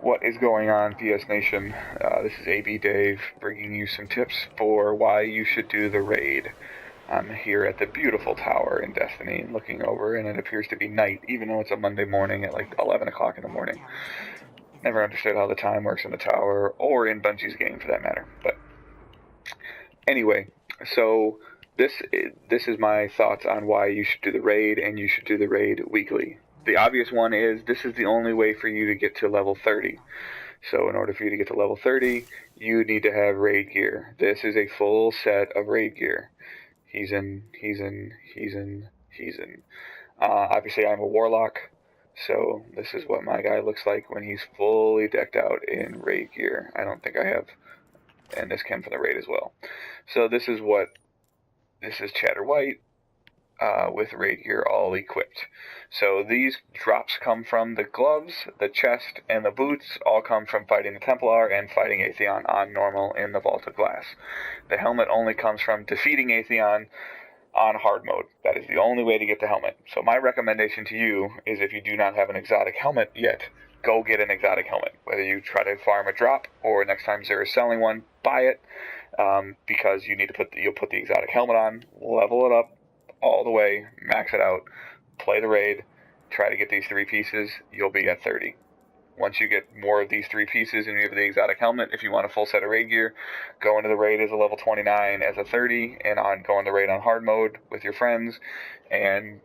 What is going on, PS Nation? This is AB Dave bringing you some tips for why you should do the raid. I'm here at the beautiful tower in Destiny, looking over, and it appears to be night, even though it's a Monday morning at like 11 o'clock in the morning. Never understood how the time works in the tower, or in Bungie's game for that matter. But anyway, so this is my thoughts on why you should do the raid, and you should do the raid weekly. The obvious one is this is the only way for you to get to level 30. So in order for you to get to level 30, you need to have raid gear. This is a full set of raid gear. He's in. Obviously, I'm a warlock, so this is what my guy looks like when he's fully decked out in raid gear. I don't think I have, and this came from the raid as well. So this is Chatter White. With raid gear all equipped. So these drops come from the gloves, the chest, and the boots all come from fighting the Templar and fighting Atheon on normal in the Vault of Glass. The helmet only comes from defeating Atheon on hard mode. That is the only way to get the helmet. So my recommendation to you is if you do not have an exotic helmet yet, go get an exotic helmet. Whether you try to farm a drop or next time Zero is selling one, buy it, because you'll put the exotic helmet on, level it up all the way, max it out, play the raid, try to get these 3 pieces, you'll be at 30. Once you get more of these 3 pieces and you have the exotic helmet, if you want a full set of raid gear, go into the raid as a level 29 as a 30, and go in the raid on hard mode with your friends, and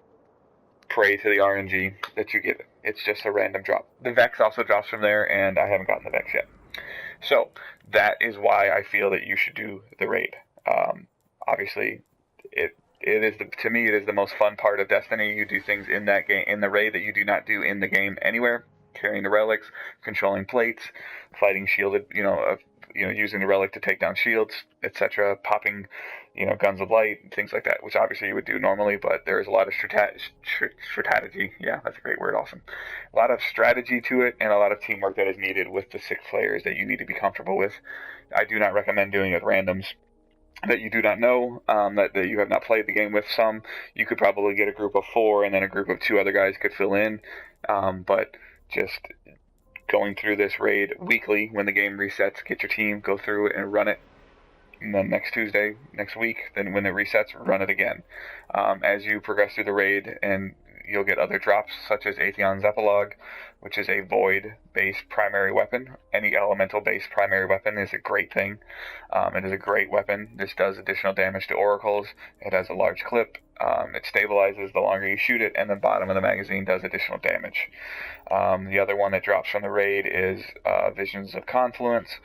pray to the RNG that you get it. It's just a random drop. The Vex also drops from there, and I haven't gotten the Vex yet. So, that is why I feel that you should do the raid. Obviously, to me, it is the most fun part of Destiny. You do things in that game, in the raid, that you do not do in the game anywhere. Carrying the relics, controlling plates, fighting shielded, using the relic to take down shields, etc. Popping, guns of light, things like that, which obviously you would do normally, but there is a lot of strategy. Yeah, that's a great word, awesome. A lot of strategy to it, and a lot of teamwork that is needed with the 6 players that you need to be comfortable with. I do not recommend doing it with randoms that you do not know, that you have not played the game with. Some, you could probably get a group of 4, and then a group of 2 other guys could fill in, but just going through this raid weekly when the game resets, get your team, go through it and run it, and then next week, then when it resets, run it again. As you progress through the raid, and you'll get other drops, such as Athenas Epilogue, which is a void-based primary weapon. Any elemental-based primary weapon is a great thing. It is a great weapon. This does additional damage to oracles. It has a large clip. It stabilizes the longer you shoot it, and the bottom of the magazine does additional damage. The other one that drops from the raid is Visions of Confluence.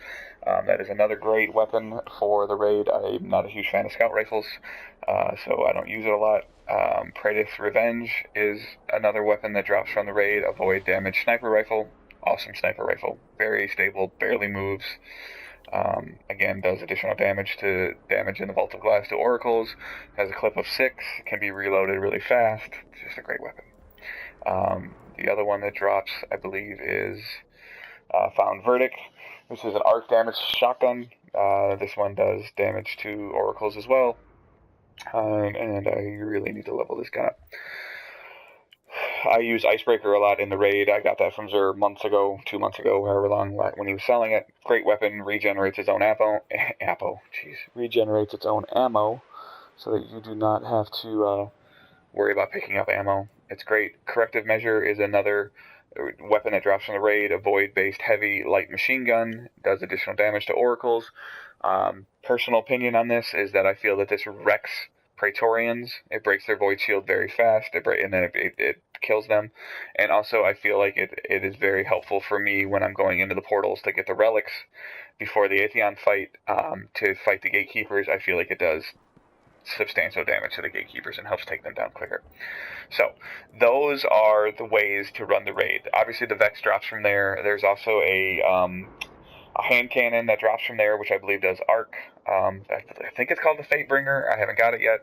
That is another great weapon for the raid. I'm not a huge fan of scout rifles, so I don't use it a lot. Praedyth's Revenge is another weapon that drops from the raid. A void damage sniper rifle. Awesome sniper rifle. Very stable, barely moves. Again, does additional damage in the Vault of Glass to oracles. Has a clip of 6. Can be reloaded really fast. Just a great weapon. The other one that drops, I believe, is Found Verdict, which is an arc damage shotgun. This one does damage to oracles as well. And I really need to level this guy up. I use icebreaker a lot in the raid. I got that from Zer 2 months ago, however long, when he was selling it. Great weapon, regenerates its own regenerates its own ammo, so that you do not have to worry about picking up ammo. It's great. Corrective measure is another weapon that drops from the raid. A void-based heavy light machine gun, does additional damage to oracles. Personal opinion on this is that I feel that this wrecks Praetorians. It breaks their void shield very fast, and then it kills them. And also, I feel like it is very helpful for me when I'm going into the portals to get the relics before the Atheon fight, to fight the gatekeepers. I feel like it does substantial damage to the gatekeepers and helps take them down quicker. So, those are the ways to run the raid. Obviously, the Vex drops from there. There's also a hand cannon that drops from there, which I believe does arc. I think it's called the Fatebringer. I haven't got it yet.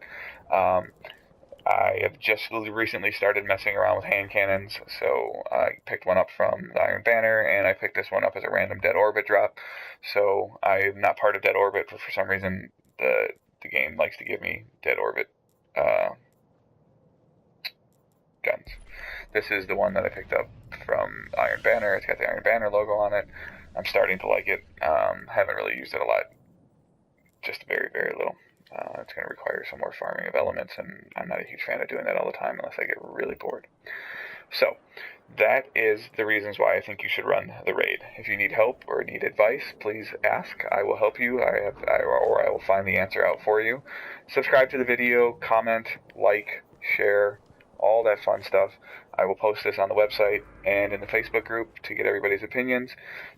I have just recently started messing around with hand cannons, so I picked one up from the Iron Banner, and I picked this one up as a random Dead Orbit drop. So I'm not part of Dead Orbit, but for some reason the game likes to give me Dead Orbit guns. This is the one that I picked up from Iron Banner. It's got the Iron Banner logo on it. I'm starting to like it. Haven't really used it a lot, just very, very little. It's going to require some more farming of elements, and I'm not a huge fan of doing that all the time unless I get really bored. So, that is the reasons why I think you should run the raid. If you need help or need advice, please ask. I will help you, or I will find the answer out for you. Subscribe to the video, comment, like, share, all that fun stuff. I will post this on the website and in the Facebook group to get everybody's opinions.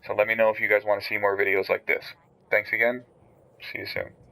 So let me know if you guys want to see more videos like this. Thanks again. See you soon.